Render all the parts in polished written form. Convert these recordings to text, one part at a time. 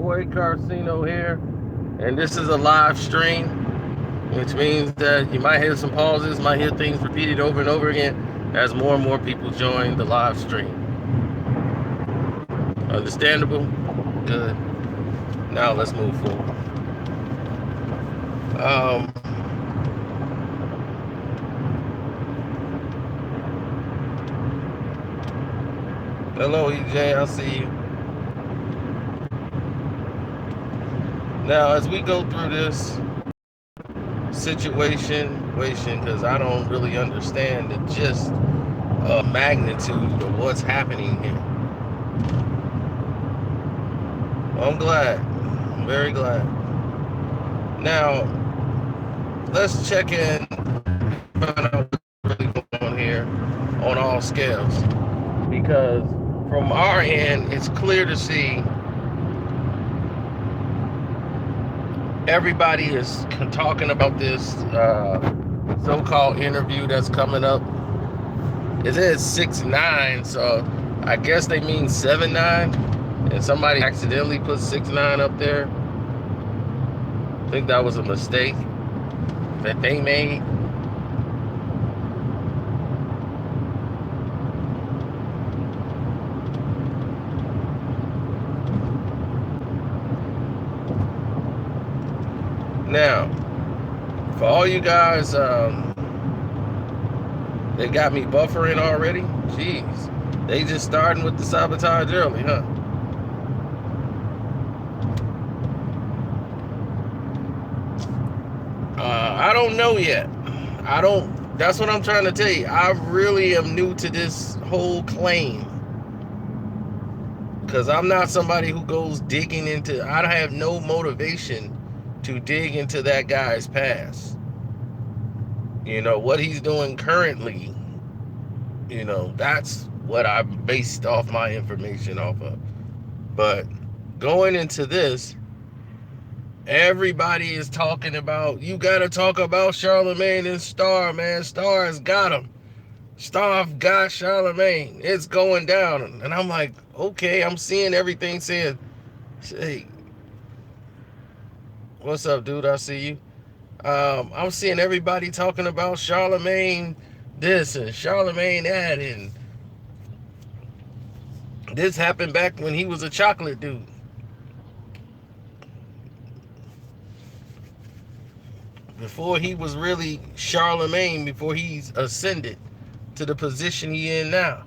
boy Carcino here, and this is a live stream, which means that you might hear some pauses, might hear things repeated over and over again as more and more people join the live stream. Understandable? Good. Now let's move forward. Hello, EJ, I see you. Now, as we go through this situation, because I don't really understand the gist magnitude of what's happening here. I'm glad. I'm very glad. Now, let's check in, find out what's really going on here on all scales. Because from our end, it's clear to see everybody is talking about this so-called interview that's coming up. It is 6-9, so I guess they mean 7-9, and somebody accidentally put 6-9 up there. I think that was a mistake that they made. Now, for all you guys they got me buffering already. Jeez, they just starting with the sabotage early, huh? I don't know yet. That's what I'm trying to tell you. I really am new to this whole claim. Because I'm not somebody who goes digging into, I have no motivation to dig into that guy's past. You know, what he's doing currently, you know, that's what I based off my information off of. But going into this, everybody is talking about, you got to talk about Charlamagne and Star, man. Star has got him. Star got Charlamagne. It's going down. And I'm like, okay, I'm seeing everything saying, hey, what's up, dude? I see you. I'm seeing everybody talking about Charlamagne this and Charlamagne that, and this happened back when he was a chocolate dude. Before he was really Charlamagne, before he's ascended to the position he in now.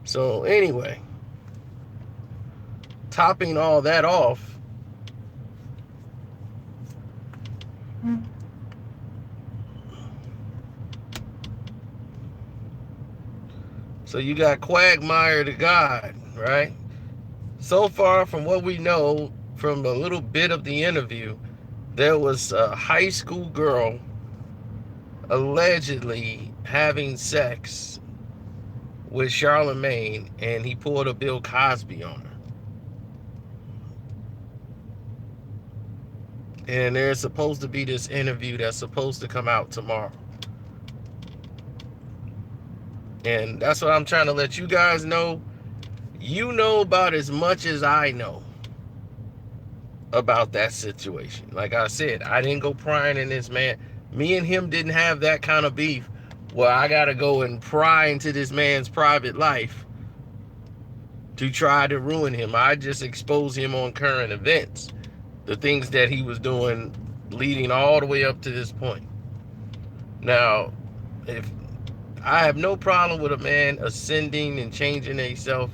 So anyway, topping all that off, so you got Quagmire the God, right? So far, from what we know, from a little bit of the interview, there was a high school girl allegedly having sex with Charlamagne, and he pulled a Bill Cosby on her. And there's supposed to be this interview that's supposed to come out tomorrow. And that's what I'm trying to let you guys know. You know about as much as I know about that situation. Like I said, I didn't go prying in this man. Me and him didn't have that kind of beef where I got to go and pry into this man's private life to try to ruin him. I just exposed him on current events, the things that he was doing leading all the way up to this point. Now, if I have no problem with a man ascending and changing himself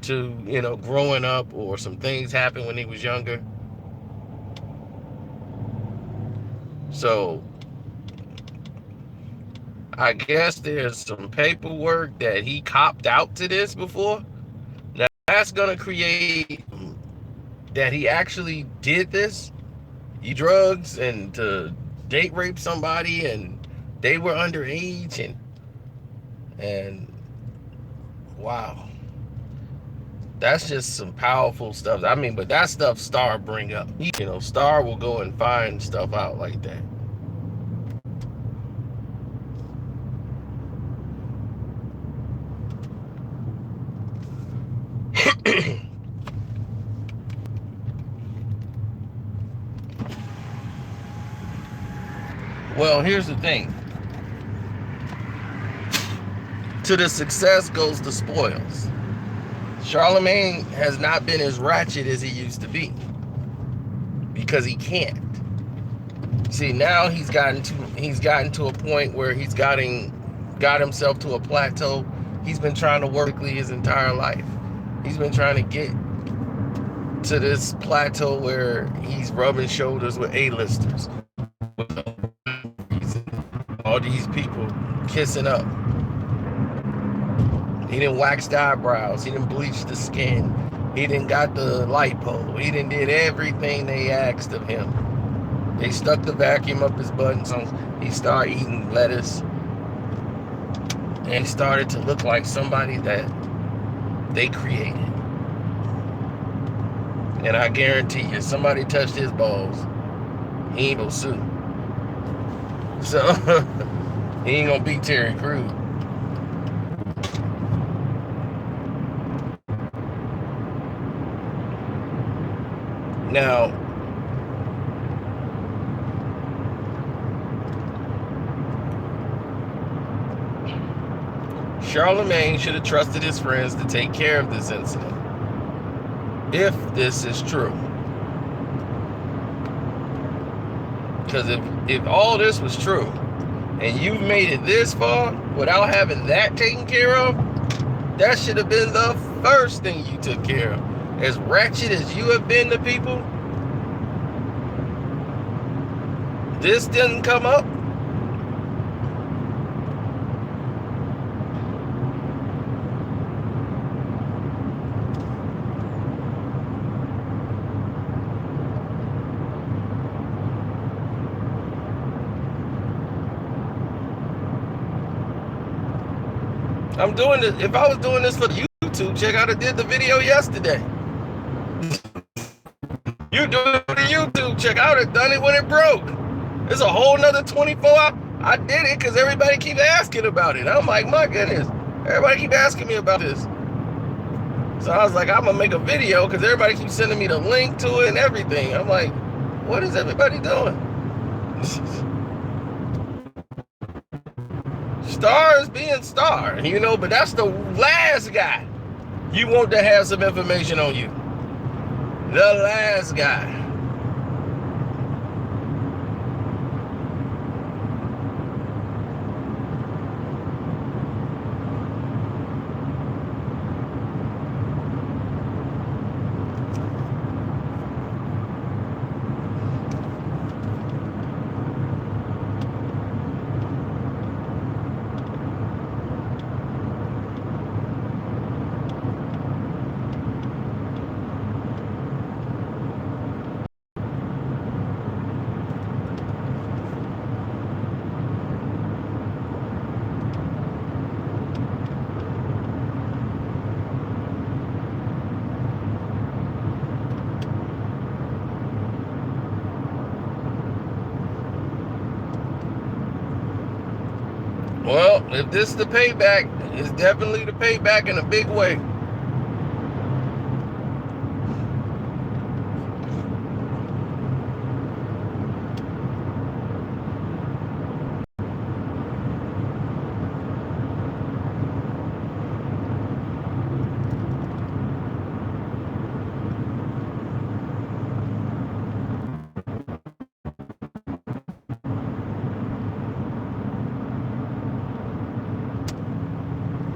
to, you know, growing up, or some things happened when he was younger. So I guess there's some paperwork that he copped out to this before. Now that's gonna create that he actually did this, he drugs and to date rape somebody, and they were underage, and wow, that's just some powerful stuff. I mean, but that stuff Star bring up. You know, Star will go and find stuff out like that. Well, here's the thing. To the success goes the spoils. Charlamagne has not been as ratchet as he used to be because he can't. See, now he's gotten to a point where he's got himself to a plateau. He's been trying to work his entire life. He's been trying to get to this plateau where he's rubbing shoulders with A-listers, all these people kissing up. He didn't wax the eyebrows. He didn't bleach the skin. He didn't got the lipo. He didn't did everything they asked of him. They stuck the vacuum up his butt, and so he started eating lettuce. And he started to look like somebody that they created. And I guarantee you, somebody touched his balls, he ain't gonna sue. So, he ain't gonna beat Terry Crews. Now, Charlamagne should have trusted his friends to take care of this incident, if this is true. Because if all this was true, and you've made it this far without having that taken care of, that should have been the first thing you took care of. As ratchet as you have been to people, this didn't come up. I'm doing this. If I was doing this for the YouTube check, I'd have did the video yesterday. You do it for the YouTube check, I would have done it when it broke. It's a whole nother 24 hours. I did it because everybody keeps asking about it. I'm like, my goodness, everybody keep asking me about this. So I was like, I'm gonna make a video because everybody keeps sending me the link to it and everything. I'm like, what is everybody doing? Star is being Star, you know, but that's the last guy you want to have some information on you. The last guy. Well, if this is the payback, it's definitely the payback in a big way.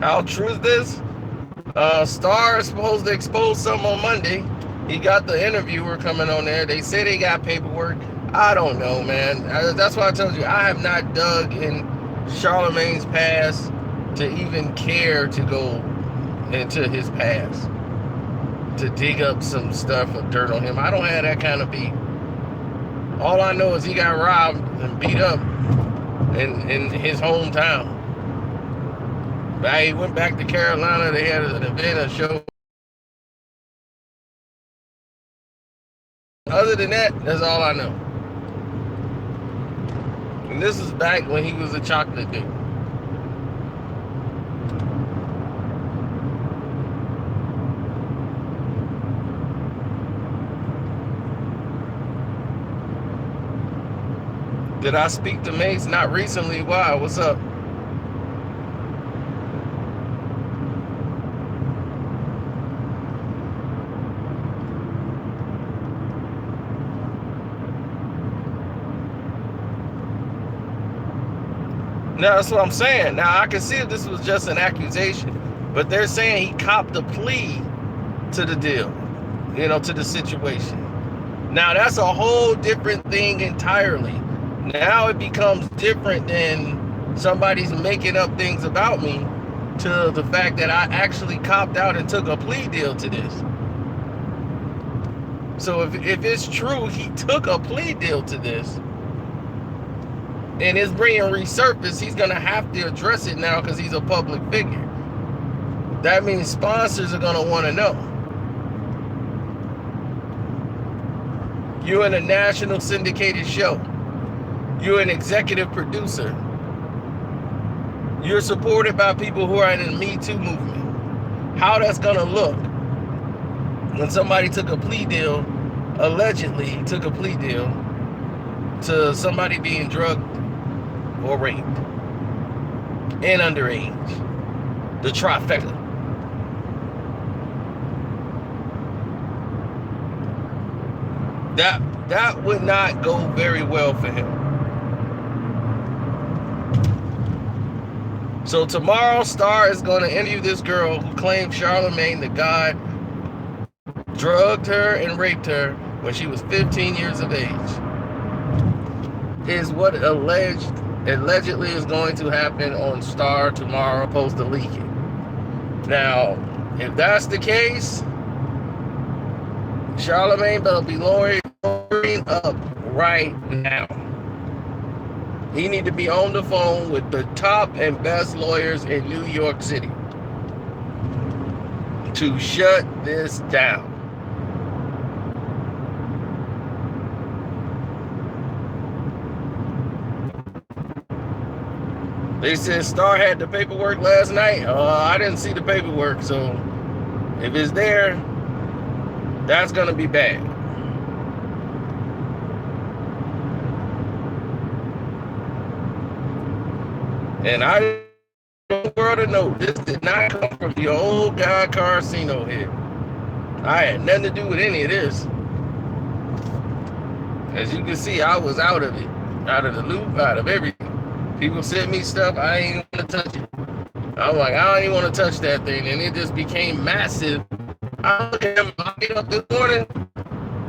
How true is this? Star is supposed to expose something on Monday. He got the interviewer coming on there. They say they got paperwork. I don't know, man. That's why I told you, I have not dug in Charlamagne's past to even care to go into his past, to dig up some stuff of dirt on him. I don't have that kind of beat. All I know is he got robbed and beat up in his hometown. He went back to Carolina. They had an event, a show. Other than that, that's all I know. And this is back when he was a chocolate dude. Did I speak to Mace? Not recently. Why? What's up? No, that's what I'm saying. Now, I can see if this was just an accusation, but they're saying he copped a plea to the deal, to the situation. Now, that's a whole different thing entirely. Now it becomes different than somebody's making up things about me to the fact that I actually copped out and took a plea deal to this. So if it's true he took a plea deal to this, and it's bringing resurface, he's going to have to address it now because he's a public figure. That means sponsors are going to want to know. You're in a national syndicated show. You're an executive producer. You're supported by people who are in the Me Too movement. How that's going to look when somebody took a plea deal, allegedly took a plea deal to somebody being drugged or raped and underage. The trifecta. That would not go very well for him. So tomorrow, Star is going to interview this girl who claimed Charlamagne, the guy, drugged her and raped her when she was 15 years of age. Is what allegedly is going to happen on Star tomorrow, supposed to leak it. Now, if that's the case, Charlamagne better be lowering up right now. He need to be on the phone with the top and best lawyers in New York City to shut this down. They said Star had the paperwork last night. I didn't see the paperwork, so if it's there, that's going to be bad. And I want the world to know this did not come from your old guy Carcino here. I had nothing to do with any of this. As you can see, I was out of it, out of the loop, out of everything. People sent me stuff, I ain't want to touch it. I'm like, I don't even want to touch that thing, and it just became massive. I get up this morning,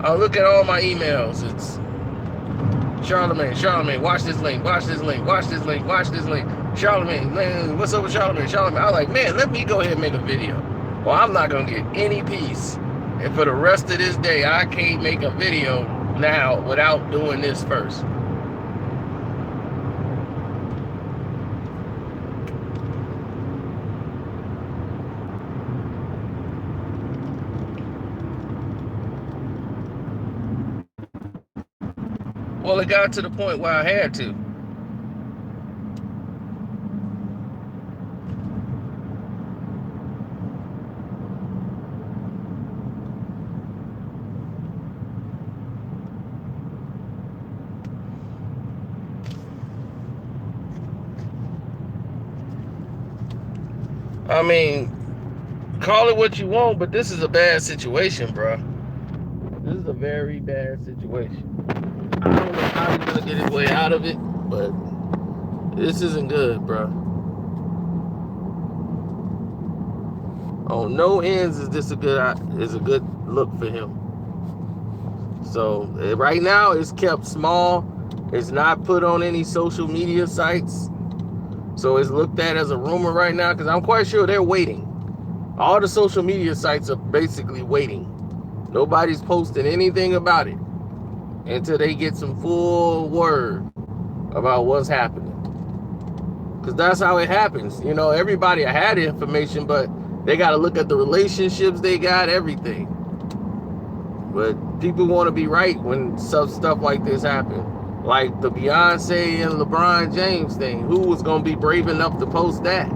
I look at all my emails. It's Charlamagne, watch this link. Charlamagne, man, what's up with Charlamagne? I was like, man, let me go ahead and make a video. Well, I'm not going to get any peace. And for the rest of this day, I can't make a video now without doing this first. Well, it got to the point where I had to. I mean, call it what you want, but this is a bad situation, bro. This is a very bad situation. I don't know how he's gonna get his way out of it, but this isn't good, bro. On no ends is this a good look for him. So right now it's kept small. It's not put on any social media sites. So it's looked at as a rumor right now because I'm quite sure they're waiting. All the social media sites are basically waiting. Nobody's posting anything about it until they get some full word about what's happening. Because that's how it happens. You know, everybody had information, but they got to look at the relationships they got, everything. But people want to be right when stuff like this happens. Like the Beyonce and LeBron James thing. Who was going to be brave enough to post that?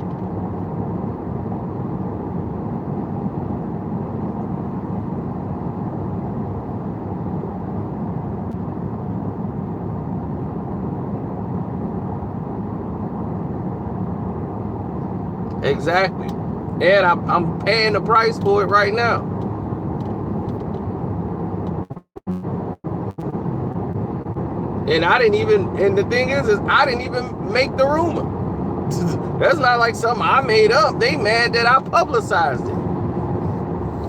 Exactly. And I'm paying the price for it right now. And the thing is I didn't even make the rumor. That's not like something I made up. They mad that I publicized it.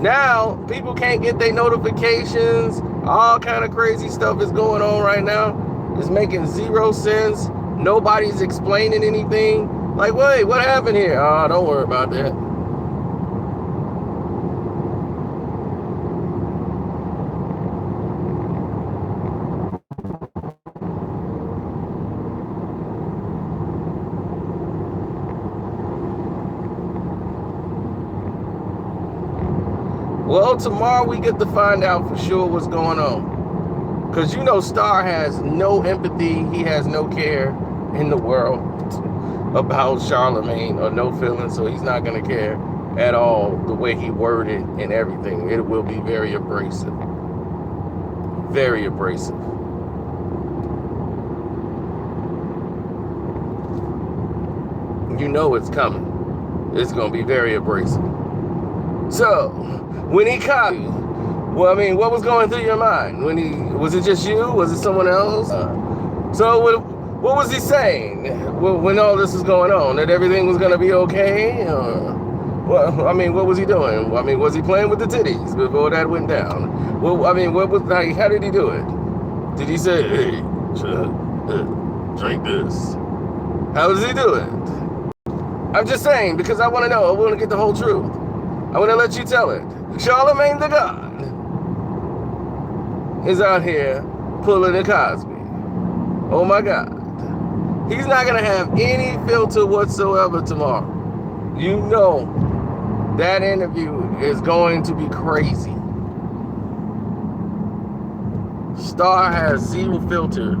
Now, people can't get their notifications. All kind of crazy stuff is going on right now. It's making zero sense. Nobody's explaining anything. Like, wait, what happened here? Oh, don't worry about that. Well, tomorrow we get to find out for sure what's going on. Because you know Star has no empathy. He has no care in the world about Charlamagne, or no feelings, so he's not going to care at all the way he worded and everything. It will be very abrasive. Very abrasive. You know it's coming. It's going to be very abrasive. So, when he caught you, well, I mean, what was going through your mind? Was it just you? Was it someone else? So what was he saying when all this was going on? That everything was going to be okay? Well, I mean, what was he doing? I mean, was he playing with the titties before that went down? Well, I mean, how did he do it? Did he say, hey, drink this? How does he do it? I'm just saying, because I want to know. I want to get the whole truth. I want to let you tell it. Charlamagne the God is out here pulling a Cosby. Oh my God. He's not going to have any filter whatsoever tomorrow. You know that interview is going to be crazy. Star has zero filter.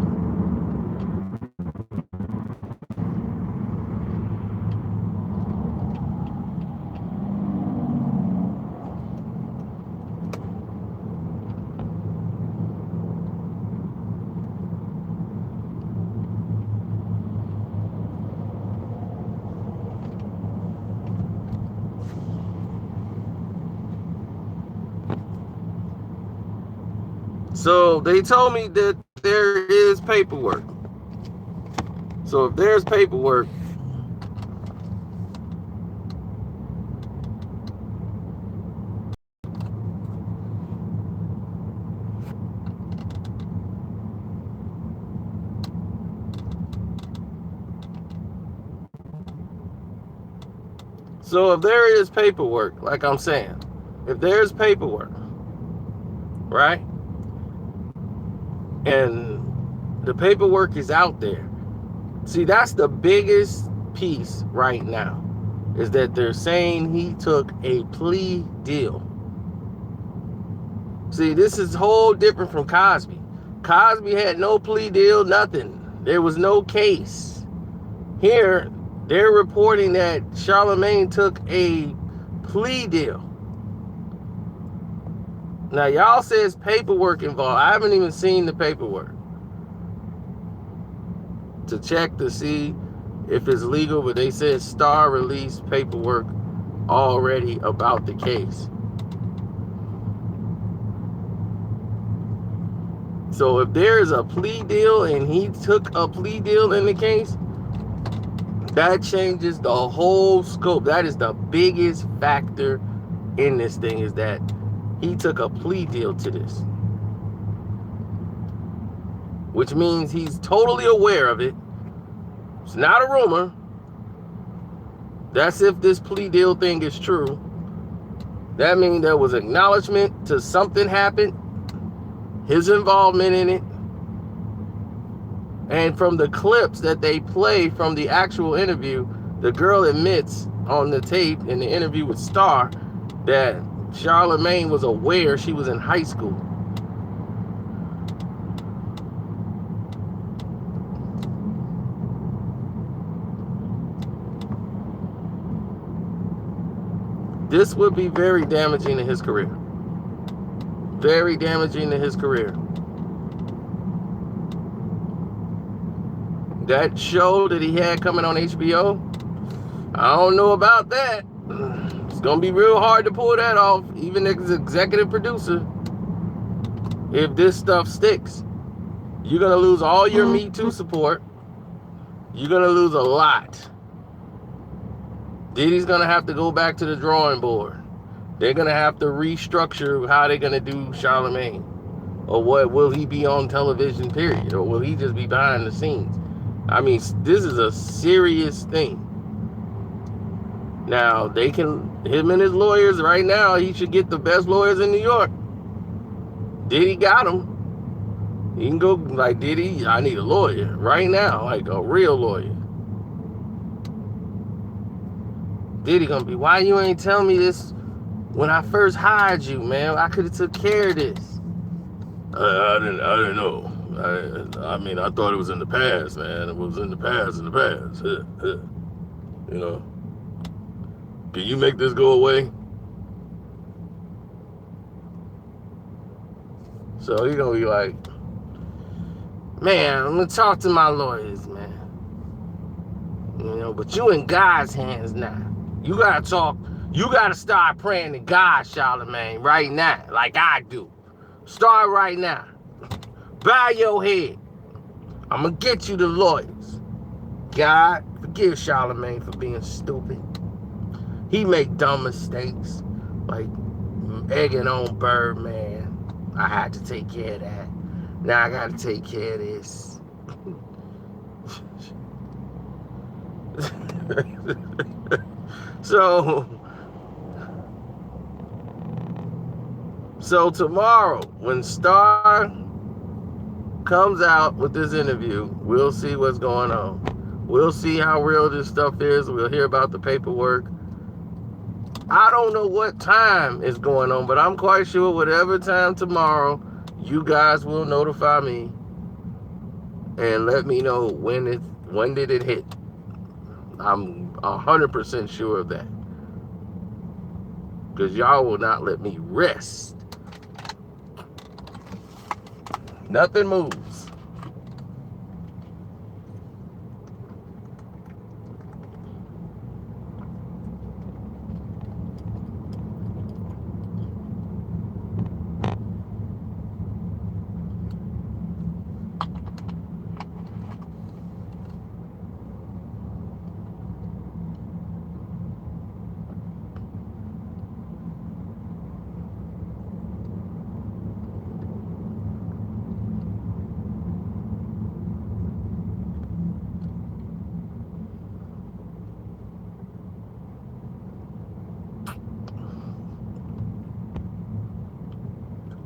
So they told me that there is paperwork. So if there's paperwork, like I'm saying, if there's paperwork, right? And the paperwork is out there. See, that's the biggest piece right now, is that they're saying he took a plea deal. See, this is whole different from Cosby. Cosby had no plea deal, nothing. There was no case. Here, they're reporting that Charlamagne took a plea deal. Now, y'all says paperwork involved. I haven't even seen the paperwork to check to see if it's legal, but they said Star released paperwork already about the case. So if there is a plea deal and he took a plea deal in the case, that changes the whole scope. That is the biggest factor in this thing, is that he took a plea deal to this, which means he's totally aware of it. It's not a rumor. That's if this plea deal thing is true. That means there was acknowledgement to something happened, his involvement in it. And from the clips that they play from the actual interview, the girl admits on the tape in the interview with Star that Charlamagne was aware she was in high school. This would be very damaging to his career. Very damaging to his career. That show that he had coming on HBO, I don't know about that. It's gonna be real hard to pull that off, even as executive producer. If this stuff sticks, you're gonna lose all your Me Too support. You're gonna lose a lot. Diddy's gonna have to go back to the drawing board. They're gonna have to restructure how they're gonna do Charlamagne. Or what, will he be on television, period? Or will he just be behind the scenes? I mean, this is a serious thing. Now, him and his lawyers right now, he should get the best lawyers in New York. Diddy got him. He can go like, Diddy, I need a lawyer right now, like a real lawyer. Diddy gonna be, why you ain't tell me this when I first hired you, man? I could have took care of this. I didn't know. I mean, I thought it was in the past, man. It was in the past. You know. Can you make this go away? So he's gonna be like, man, I'm gonna talk to my lawyers, man. You know, but you in God's hands now. You gotta talk. You gotta start praying to God, Charlamagne, right now, like I do. Start right now. Bow your head. I'm gonna get you the lawyers. God, forgive Charlamagne for being stupid. He make dumb mistakes, like egging on Birdman. I had to take care of that. Now I gotta take care of this. So tomorrow, when Star comes out with this interview, we'll see what's going on. We'll see how real this stuff is. We'll hear about the paperwork. I don't know what time is going on, but I'm quite sure whatever time tomorrow, you guys will notify me and let me know when did it hit. I'm 100% sure of that. Because y'all will not let me rest. Nothing moves.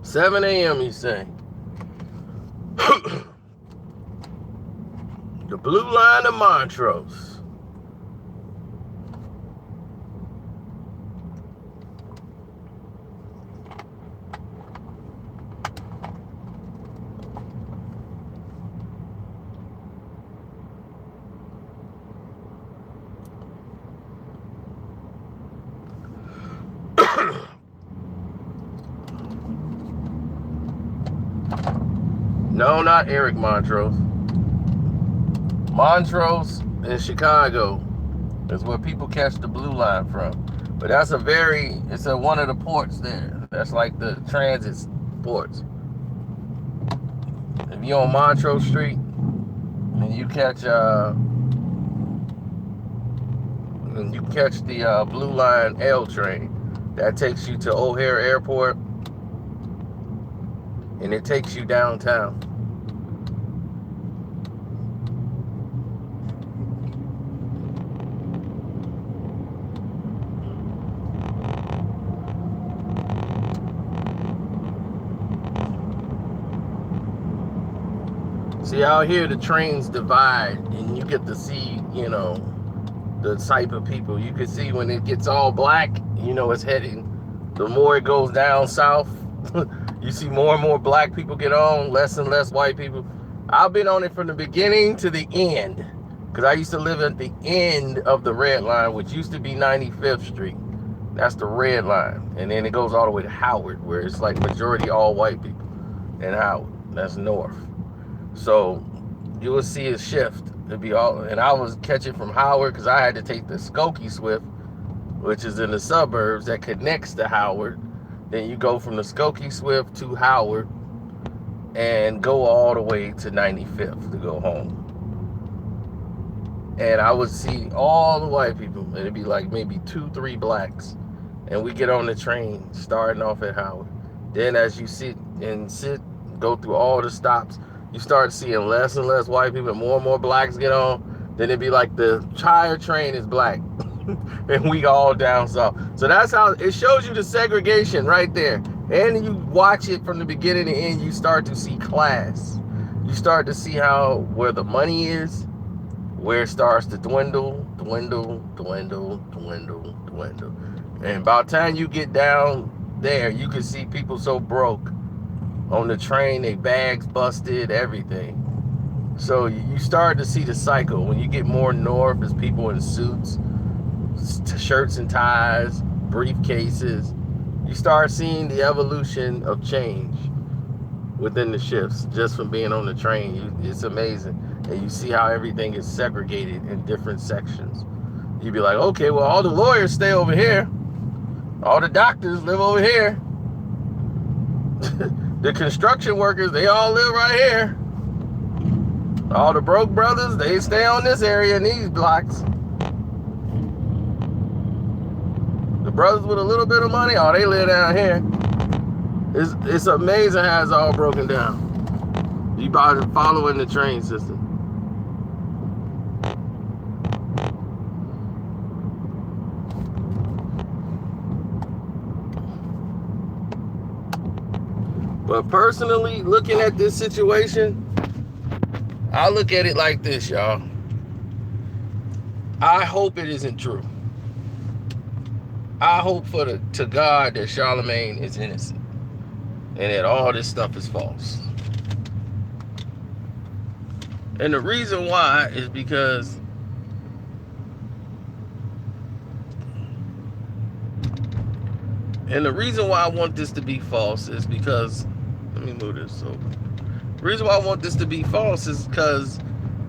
$7 a.m. you say. The blue line of Montrose. No, not Eric Montrose. Montrose in Chicago is where people catch the blue line from. But that's it's one of the ports there. That's like the transit ports. If you're on Montrose Street and you catch the blue line L train, that takes you to O'Hare Airport and it takes you downtown. See, out here the trains divide and you get to see, you know, the type of people. You can see when it gets all black, you know it's heading. The more it goes down south, you see more and more black people get on, less and less white people. I've been on it from the beginning to the end, because I used to live at the end of the red line, which used to be 95th Street. That's the red line. And then it goes all the way to Howard, where it's like majority all white people in Howard. That's north. So you will see a shift. It'd be all, and I was catching from Howard because I had to take the Skokie Swift, which is in the suburbs that connects to Howard. Then you go from the Skokie Swift to Howard and go all the way to 95th to go home. And I would see all the white people, and it'd be like maybe 2-3 blacks. And we get on the train starting off at Howard. Then as you go through all the stops, you start seeing less and less white people, more and more blacks get on. Then it'd be like the entire train is black. And we all down south. So that's how it shows you the segregation right there. And you watch it from the beginning to end, you start to see class. You start to see where the money is, where it starts to dwindle. And by the time you get down there, you can see people so broke on the train, they bags busted, everything. So you start to see the cycle. When you get more north, it's people in suits, shirts and ties, briefcases. You start seeing the evolution of change within the shifts just from being on the train. It's amazing. And you see how everything is segregated in different sections. You'd be like, okay, well, all the lawyers stay over here. All the doctors live over here. The construction workers, they all live right here. All the broke brothers, they stay on this area in these blocks. The brothers with a little bit of money, they live down here. It's amazing how it's all broken down. You by following the train system. But personally, looking at this situation, I look at it like this, y'all. I hope it isn't true. I hope to God that Charlamagne is innocent and that all this stuff is false. And the reason why is because I want this to be false is because, let me move this over. The reason why I want this to be false is because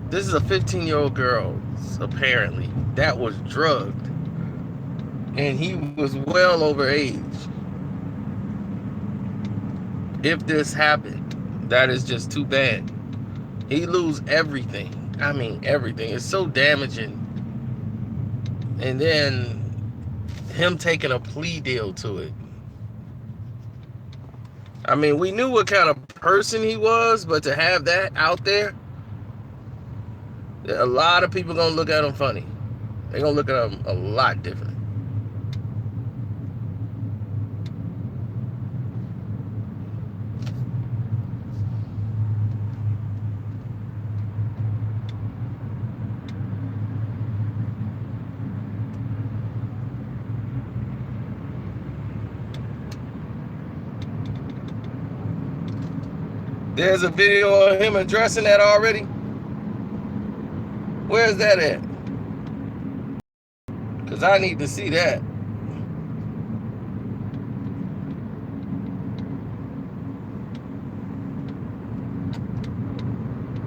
this is a 15-year-old girl, apparently, that was drugged. And he was well over age. If this happened, that is just too bad. He lose everything. I mean, everything. It's so damaging. And then him taking a plea deal to it. I mean, we knew what kind of person he was, but to have that out there, a lot of people gonna look at him funny. They're gonna look at him a lot different. There's a video of him addressing that already. Where's that at? Because I need to see that.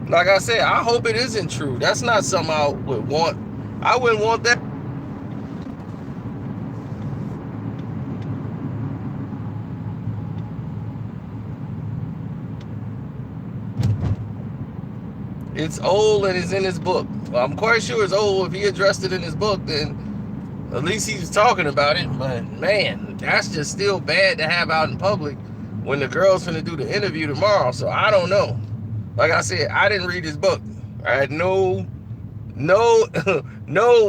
Like I said, I hope it isn't true. That's not something I would want. I wouldn't want that. It's old and it's in his book. Well, I'm quite sure it's old. If he addressed it in his book, then at least he's talking about it. But man, that's just still bad to have out in public when the girl's finna do the interview tomorrow. So I don't know. Like I said, I didn't read his book. I had no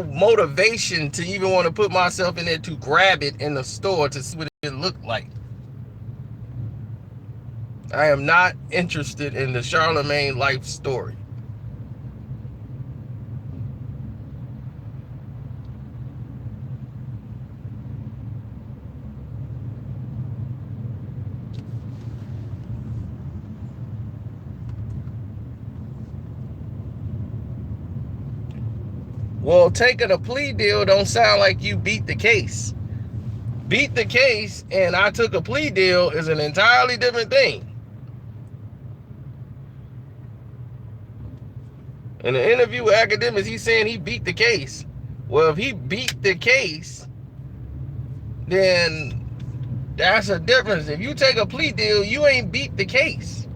motivation to even want to put myself in there to grab it in the store to see what it looked like. I am not interested in the Charlamagne life story. Well, taking a plea deal don't sound like you beat the case. Beat the case and I took a plea deal is an entirely different thing. In an interview with Academics, he's saying he beat the case. Well, if he beat the case, then that's a difference. If you take a plea deal, you ain't beat the case.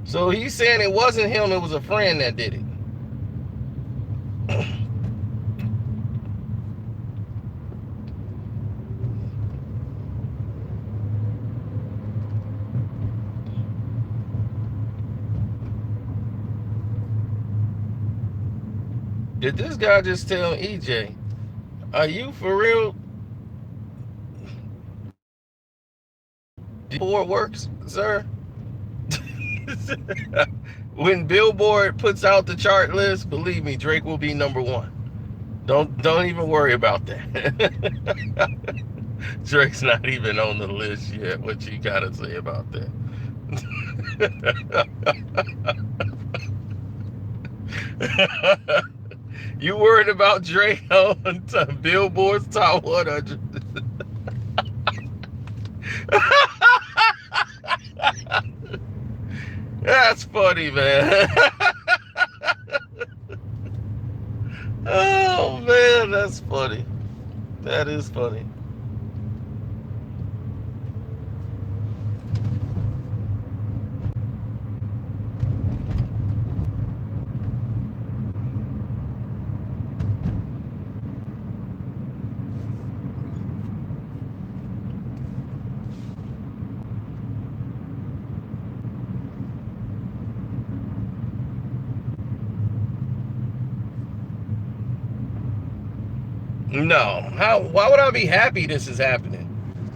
So he's saying it wasn't him, it was a friend that did it. Did this guy just tell EJ, are you for real? Billboard works, sir? When Billboard puts out the chart list, believe me, Drake will be #1. Don't even worry about that. Drake's not even on the list yet. What you gotta say about that? You worried about Drake on Billboard's top 100? That's funny, man. Oh man, that's funny. That is funny. No. Why would I be happy this is happening?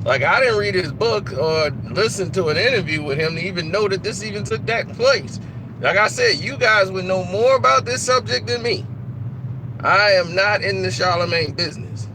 Like, I didn't read his book or listen to an interview with him to even know that this even took that place. Like I said, you guys would know more about this subject than me. I am not in the Charlamagne business.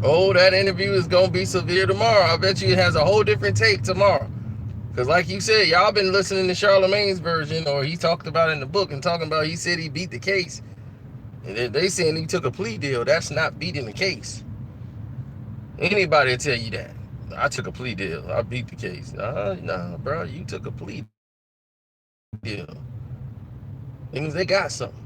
Oh, that interview is going to be severe tomorrow. I bet you it has a whole different take tomorrow. Because like you said, y'all been listening to Charlamagne's version, or he talked about it in the book and talking about he said he beat the case. And they saying he took a plea deal. That's not beating the case. Anybody will tell you that. I took a plea deal. I beat the case. Nah, bro, you took a plea deal. It means they got something.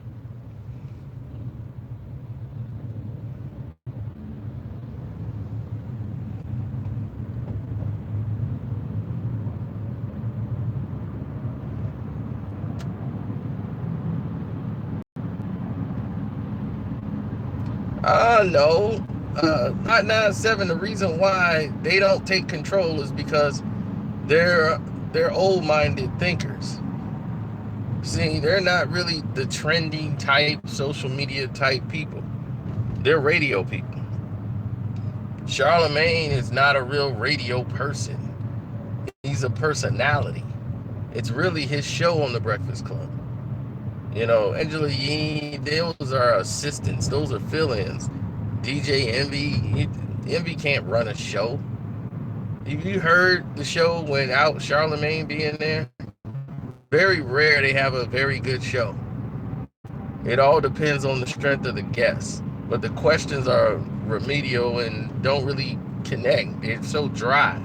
No. Hot 97, the reason why they don't take control is because they're old-minded thinkers. See, they're not really the trending type, social media type people. They're radio people. Charlamagne is not a real radio person. He's a personality. It's really his show on The Breakfast Club. You know, Angela Yee, those are assistants. Those are fill-ins. DJ Envy can't run a show. Have you heard the show without Charlamagne being there? Very rare they have a very good show. It all depends on the strength of the guests. But the questions are remedial and don't really connect. They're so dry.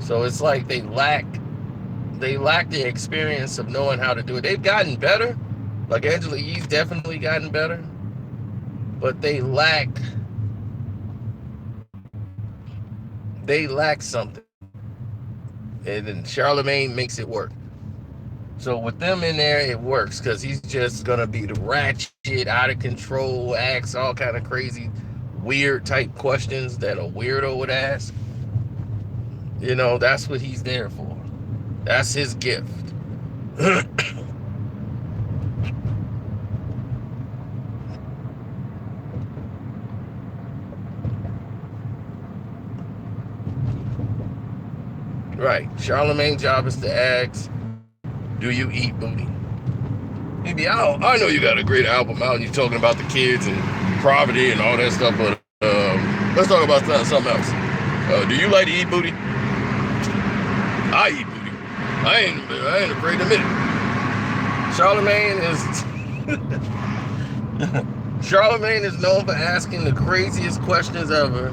So it's like they lack the experience of knowing how to do it. They've gotten better. Like Angela Yee's definitely gotten better. But they lack something. And then Charlamagne makes it work. So with them in there, it works because he's just gonna be the ratchet, out of control, ask all kind of crazy, weird type questions that a weirdo would ask. You know, that's what he's there for. That's his gift. Right. Charlamagne's job is to ask, do you eat booty? He'd be, I know you got a great album out and you're talking about the kids and poverty and all that stuff, but let's talk about something else. Do you like to eat booty? I eat booty. I ain't afraid to admit it. Charlamagne is known for asking the craziest questions ever.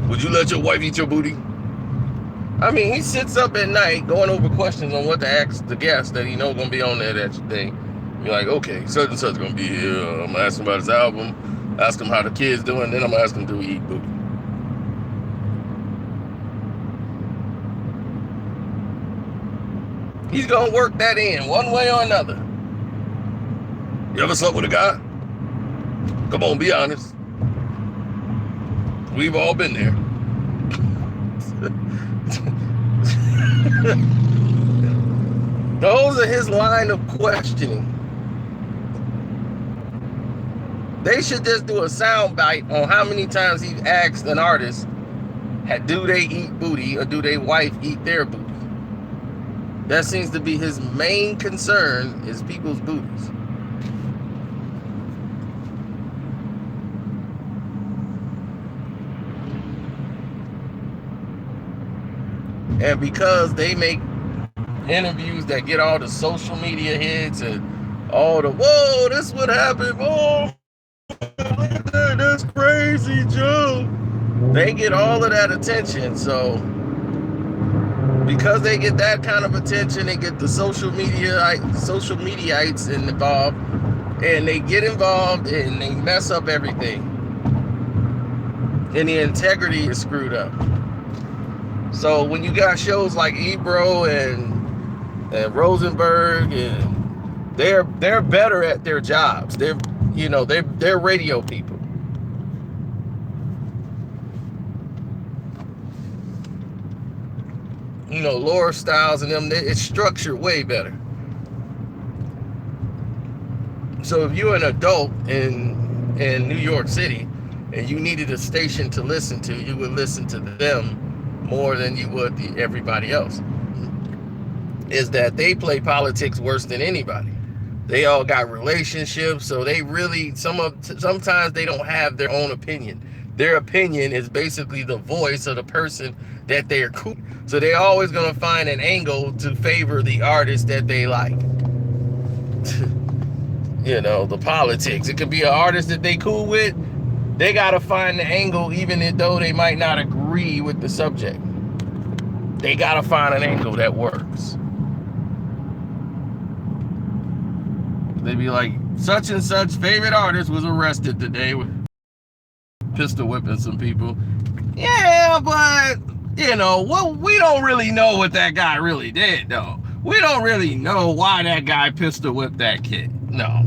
Would you let your wife eat your booty? I mean, he sits up at night going over questions on what to ask the guests that he know gonna be on there that day. You're like, okay, such and such gonna be here. I'm gonna ask him about his album, ask him how the kids doing, then I'm gonna ask him, do he eat booty? He's gonna work that in one way or another. You ever slept with a guy? Come on, be honest. We've all been there. Those are his line of questioning. They should just do a sound bite on how many times he asked an artist, do they eat booty or do their wife eat their booty? That seems to be his main concern, is people's booties. And because they make interviews that get all the social media hits and all the, whoa, this would happen, oh, look at that, that's crazy, Joe. They get all of that attention. So because they get that kind of attention, they get the social mediaites involved, and they get involved and they mess up everything. And the integrity is screwed up. So when you got shows like Ebro and Rosenberg, and they're better at their jobs. They're radio people. Laura Styles and them, it's structured way better. So if you're an adult in New York City and you needed a station to listen to, you would listen to them more than you would everybody else. Is that they play politics worse than anybody. They all got relationships, so they really, sometimes they don't have their own opinion. Their opinion is basically the voice of the person that they're cool. So they're always gonna find an angle to favor the artist that they like. The politics. It could be an artist that they cool with. They gotta find the angle, even though they might not agree with the subject. They gotta find an angle that works. They be like, such and such favorite artist was arrested today with pistol whipping some people. Yeah, but we don't really know what that guy really did, though. We don't really know why that guy pistol whipped that kid. No.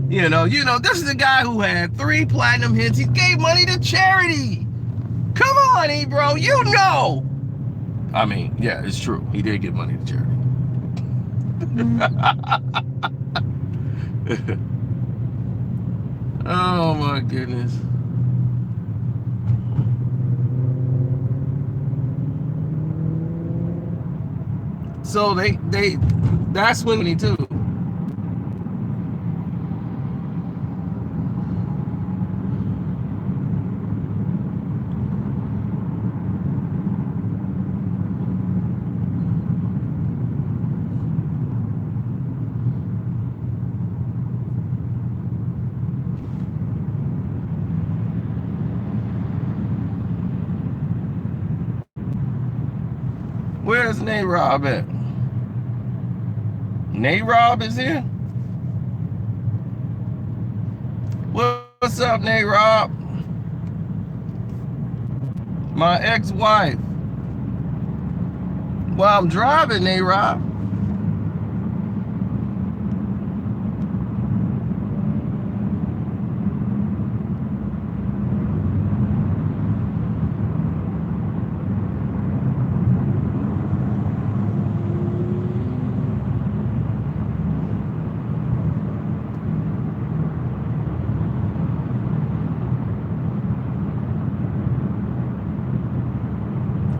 This is a guy who had 3 platinum hits. He gave money to charity. Come on, Ebro, I mean, yeah, it's true. He did give money to charity. Oh my goodness. So that's when he too. Where's Nate-Rob at? Nate-Rob is here? What's up, Nate-Rob? My ex-wife. Well, I'm driving, Nate-Rob.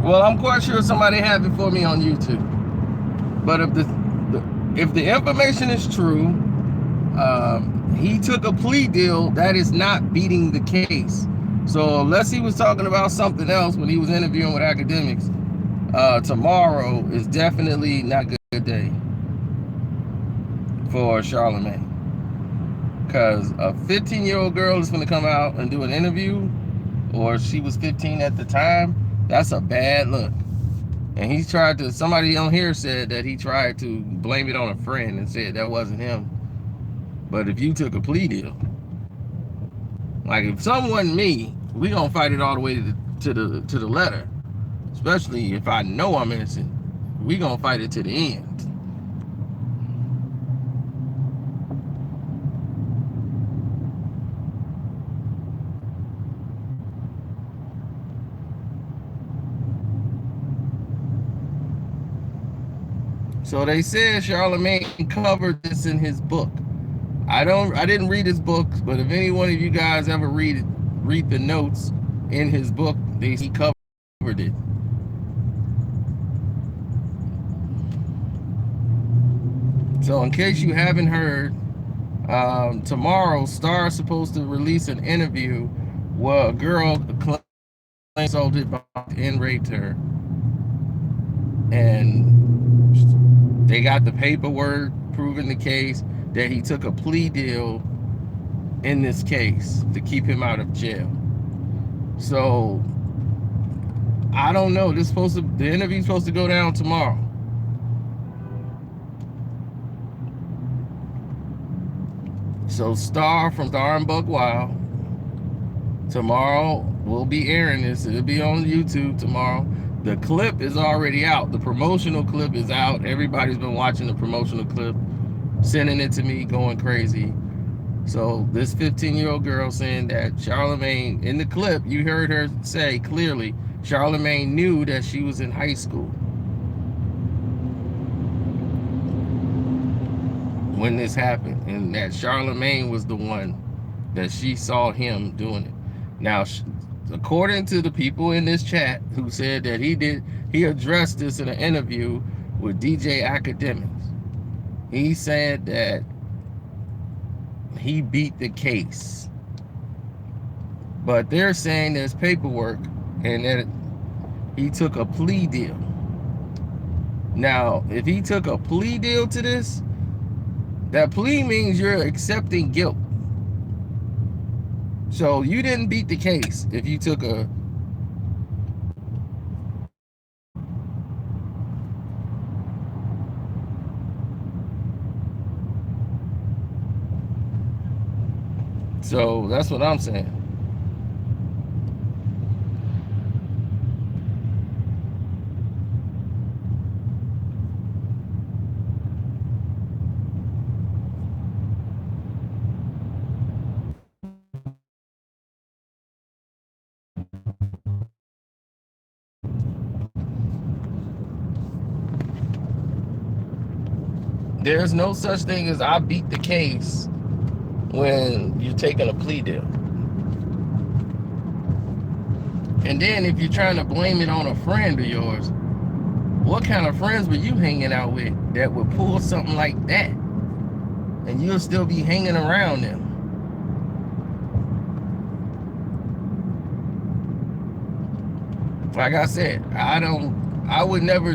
Well, I'm quite sure somebody had it for me on YouTube. But if If the information is true, he took a plea deal. That is not beating the case. So unless he was talking about something else when he was interviewing with academics, tomorrow is definitely not a good day for Charlamagne. Because a 15-year-old girl is going to come out and do an interview, or she was 15 at the time, that's a bad look. And he tried to, somebody on here said that he tried to blame it on a friend and said that wasn't him. But if you took a plea deal, like if someone me, we gonna fight it all the way to the letter. Especially if I know I'm innocent, we gonna fight it to the end. So they said Charlamagne covered this in his book. I didn't read his book, but if any one of you guys ever read the notes in his book, he covered it. So in case you haven't heard, tomorrow Star is supposed to release an interview where a girl claims assaulted by and raped her, and they got the paperwork proving the case that he took a plea deal in this case to keep him out of jail. So I don't know. The interview's supposed to go down tomorrow. So Star from Star and Buck Wild, tomorrow we'll be airing this. It'll be on YouTube tomorrow. The clip is already out. The promotional clip is out. Everybody's been watching the promotional clip, sending it to me, going crazy. So this 15-year-old girl saying that Charlamagne, in the clip, you heard her say clearly, Charlamagne knew that she was in high school when this happened, and that Charlamagne was the one that she saw him doing it. Now, according to the people in this chat who said that he addressed this in an interview with DJ Academics. He said that he beat the case, but they're saying there's paperwork and that he took a plea deal. Now, if he took a plea deal to this, that plea means you're accepting guilt. So you didn't beat the case if you took a So that's what I'm saying. There's no such thing as I beat the case when you're taking a plea deal. And then if you're trying to blame it on a friend of yours, what kind of friends were you hanging out with that would pull something like that? And you'll still be hanging around them. Like I said, I would never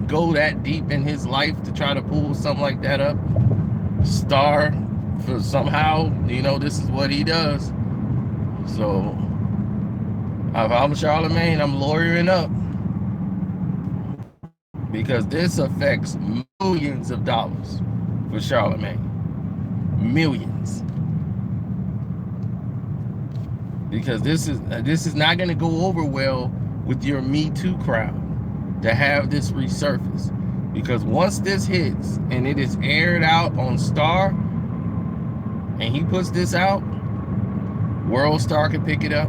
go that deep in his life to try to pull something like that up. Star, for somehow, this is what he does. So if I'm Charlamagne, I'm lawyering up, because this affects millions of dollars for Charlamagne. Millions. Because this is not going to go over well with your Me Too crowd to have this resurface. Because once this hits and it is aired out on Star and he puts this out, World Star can pick it up.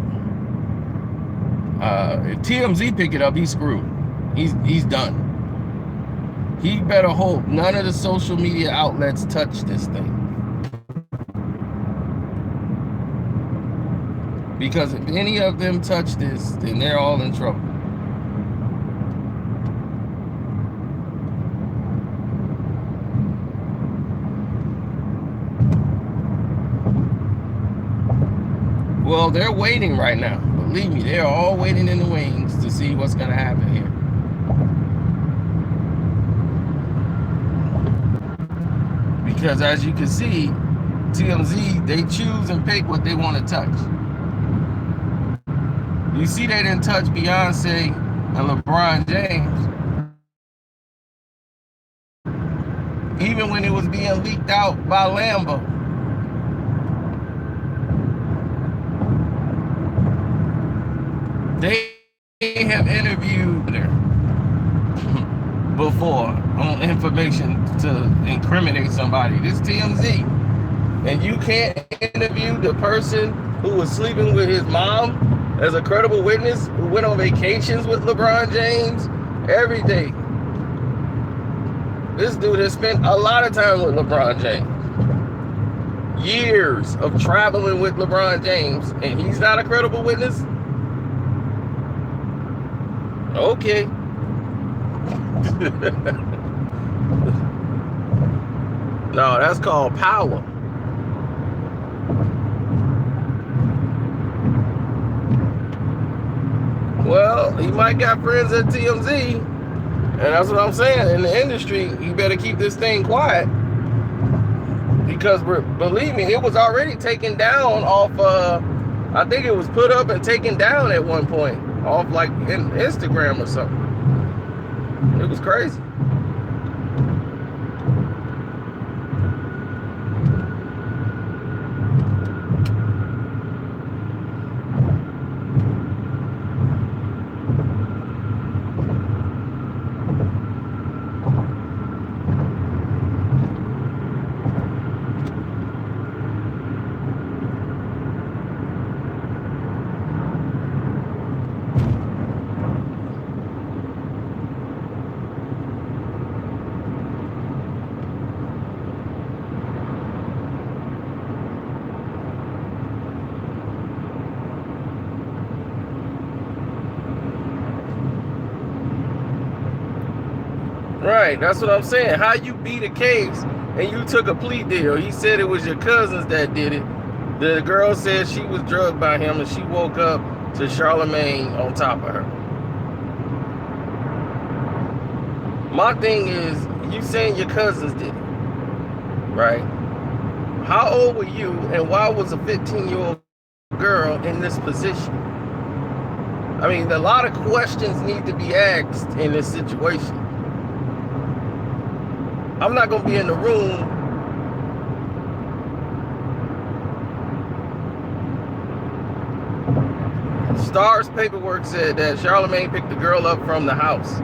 If TMZ pick it up, he's screwed. He's done. He better hope none of the social media outlets touch this thing. Because if any of them touch this, then they're all in trouble. Well, they're waiting right now. Believe me, they're all waiting in the wings to see what's going to happen here. Because as you can see, TMZ, they choose and pick what they want to touch. You see they didn't touch Beyonce and LeBron James. Even when it was being leaked out by Lambo. They have interviewed her before on information to incriminate somebody. This TMZ. And you can't interview the person who was sleeping with his mom as a credible witness, who went on vacations with LeBron James, everything. This dude has spent a lot of time with LeBron James. Years of traveling with LeBron James, and he's not a credible witness? Okay. No, that's called power. Well, he might got friends at TMZ, and that's what I'm saying. In the industry, you better keep this thing quiet, because believe me, it was already taken down off. I think it was put up and taken down at one point off like Instagram or something. It was crazy. Right, that's what I'm saying. How you beat a case and you took a plea deal? He said it was your cousins that did it. The girl said she was drugged by him and she woke up to Charlamagne on top of her. My thing is, you saying your cousins did it, right? How old were you and why was a 15-year-old girl in this position? I mean, a lot of questions need to be asked in this situation. I'm not going to be in the room Star's paperwork said that Charlamagne picked the girl up from the house.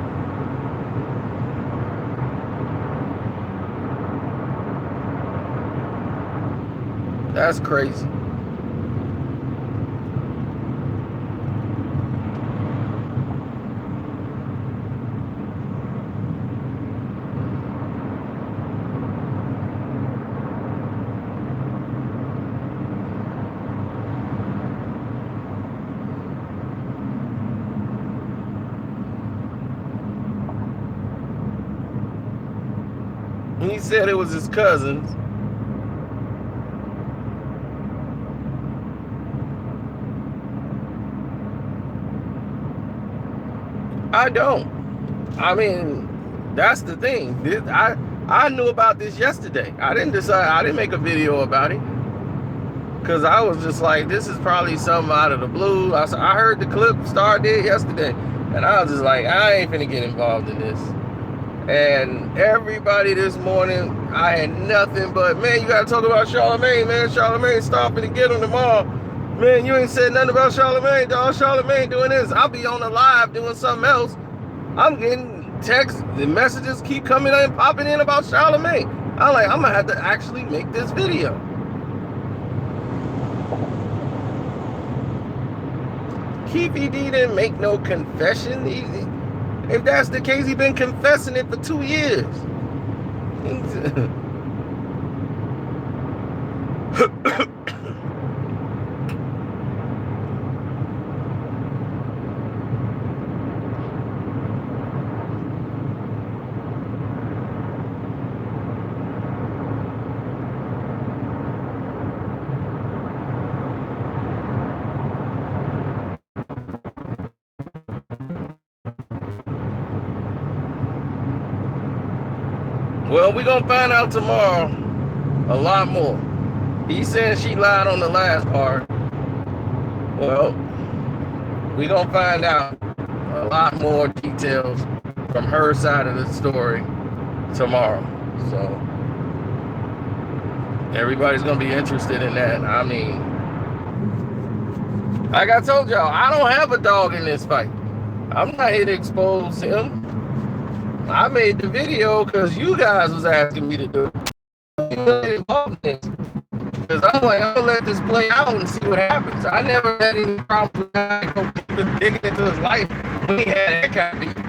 That's crazy. He said it was his cousins. I don't. I mean, that's the thing. I knew about this yesterday. I didn't make a video about it, because I was just like, this is probably something out of the blue. I heard the clip Star did yesterday, and I was just like, I ain't finna get involved in this. And everybody this morning, I had nothing but, man, you gotta talk about Charlamagne, man. Charlamagne stopping to get him tomorrow. Man, you ain't said nothing about Charlamagne, dog. Charlamagne doing this. I'll be on the live doing something else. I'm getting texts and messages keep coming in, popping in about Charlamagne. I'm like, I'm gonna have to actually make this video. Keefy D didn't make no confession. If that's the case, he's been confessing it for 2 years. Well, we're going to find out tomorrow a lot more. He said she lied on the last part. Well, we're going to find out a lot more details from her side of the story tomorrow. So everybody's going to be interested in that. I mean, like I told y'all, I don't have a dog in this fight. I'm not here to expose him. I made the video because you guys was asking me to do it. Because I'm like, I'm going to let this play out and see what happens. I never had any problem with that, digging into his life when he had that kind of beat.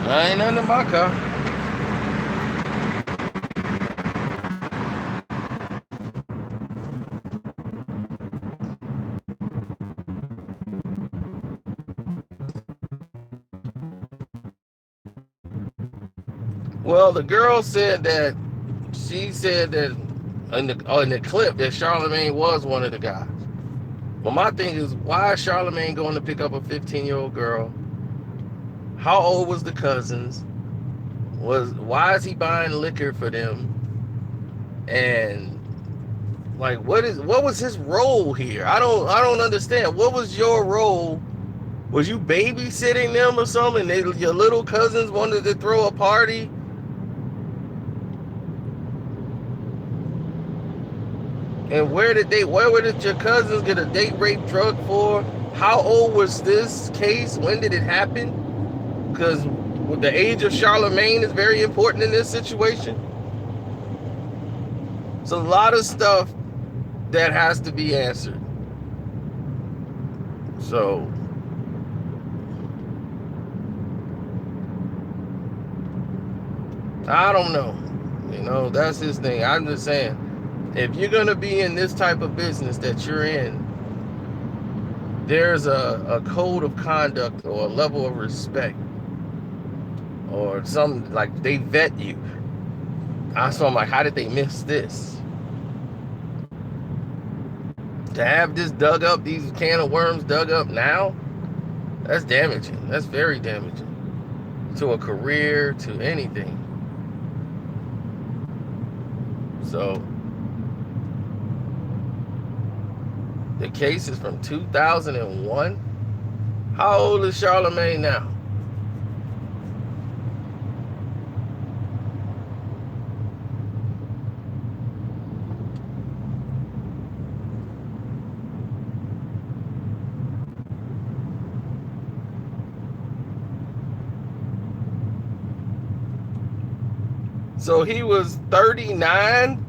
I ain't nothing in my car. Well, the girl said that she said that in the clip that Charlamagne was one of the guys. Well, my thing is, why is Charlamagne going to pick up a 15-year-old girl? How old was the cousins? Why is he buying liquor for them? And like, what was his role here? I don't understand. What was your role? Was you babysitting them or something? Your little cousins wanted to throw a party? And where did your cousins get a date rape drug for? How old was this case? When did it happen? Because the age of Charlamagne is very important in this situation. It's a lot of stuff that has to be answered. So I don't know. You know, that's his thing. I'm just saying, if you're going to be in this type of business that you're in, there's a code of conduct or a level of respect or something, like they vet you. So I'm like, how did they miss this? To have this dug up, these can of worms dug up now, that's damaging. That's very damaging to a career, to anything. So the case is from 2001. How old is Charlamagne now? So he was 39.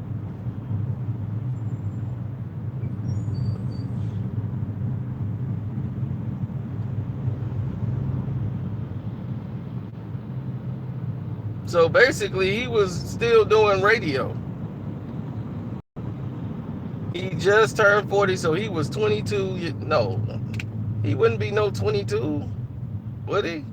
So basically, he was still doing radio. He just turned 40, so he was 22. No, he wouldn't be no 22, would he?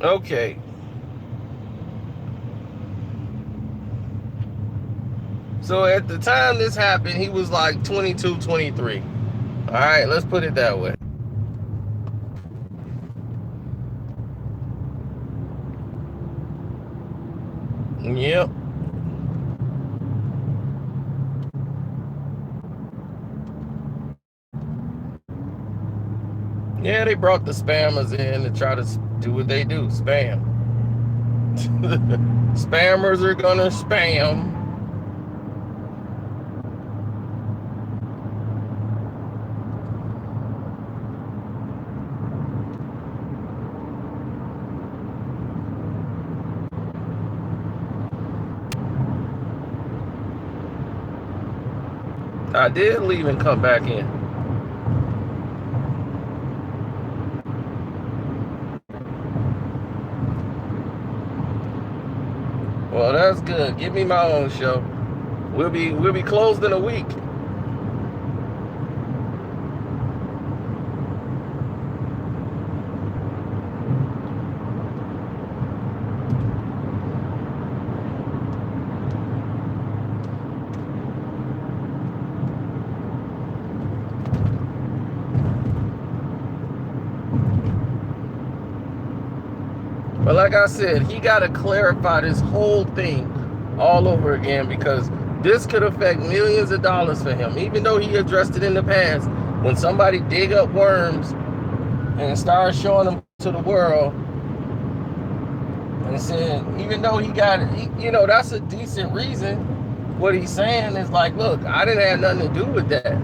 Okay. So at the time this happened, he was like 22, 23. All right, let's put it that way. Yep. Yeah, they brought the spammers in to try to do what they do, spam. Spammers are gonna spam. I did leave and come back in. Well, that's good. Give me my own show. We'll be closed in a week. But like I said, he got to clarify this whole thing all over again, because this could affect millions of dollars for him. Even though he addressed it in the past, when somebody dig up worms and start showing them to the world, and said, even though he got it, you know, that's a decent reason. What he's saying is like, look, I didn't have nothing to do with that.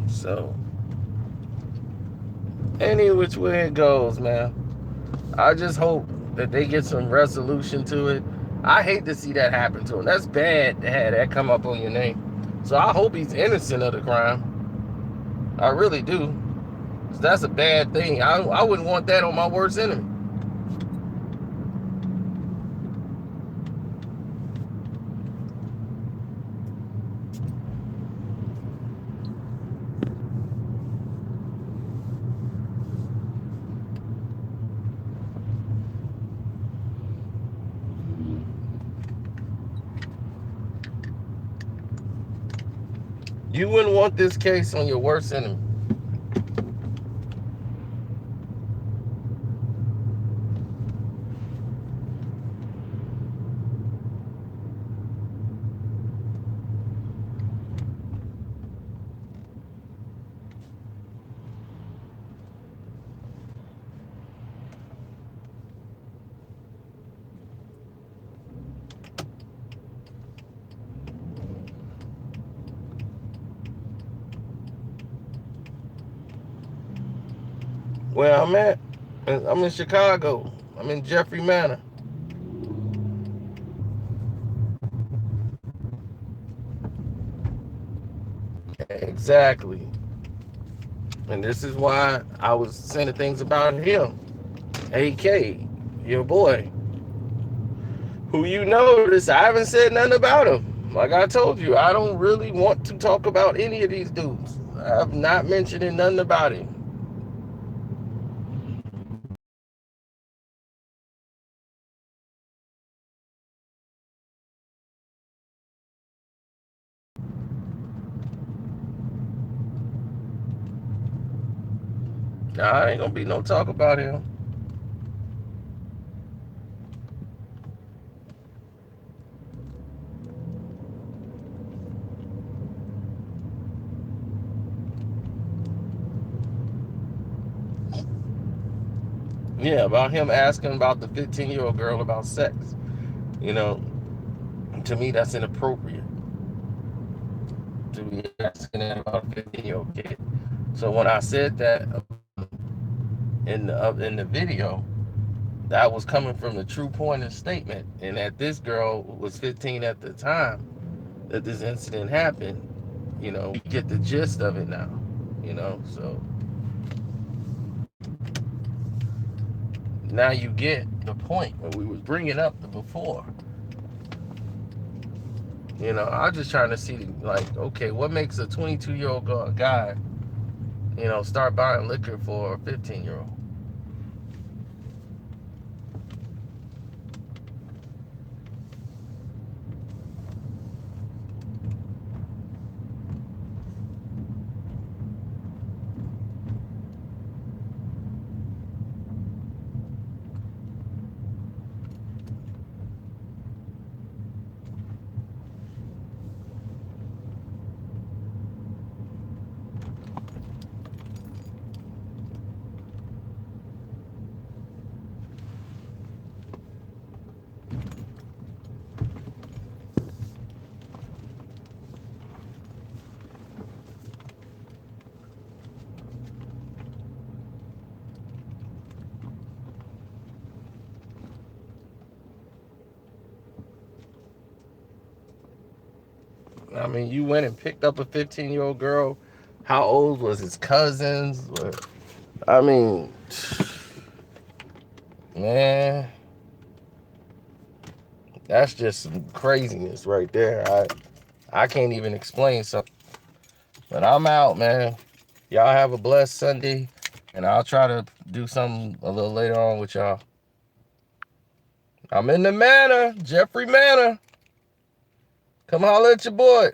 So, any which way it goes, man, I just hope that they get some resolution to it. I hate to see that happen to him. That's bad to have that come up on your name. So I hope he's innocent of the crime. I really do. That's a bad thing. I wouldn't want that on my worst enemy. You wouldn't want this case on your worst enemy. Where I'm in Chicago. I'm in Jeffrey Manor. Exactly. And this is why I was saying things about him. AK, your boy. Who you notice, I haven't said nothing about him. Like I told you, I don't really want to talk about any of these dudes. I've not mentioned nothing about him. Nah, ain't gonna be no talk about him. Yeah, about him asking about the 15-year-old girl about sex. You know, to me, that's inappropriate to be asking that about a 15-year-old kid. So when I said that in the video, that was coming from the true point of statement, and that this girl was 15 at the time that this incident happened. You know, you get the gist of it now. You know, so now you get the point what we was bringing up before. You know, I'm just trying to see, like, okay, what makes a 22-year-old guy, you know, start buying liquor for a 15-year-old? I mean, you went and picked up a 15-year-old girl. How old was his cousins? I mean, man, that's just some craziness right there. I can't even explain something. But I'm out, man. Y'all have a blessed Sunday, and I'll try to do something a little later on with y'all. I'm in the Manor, Jeffrey Manor. Come holler at your boy.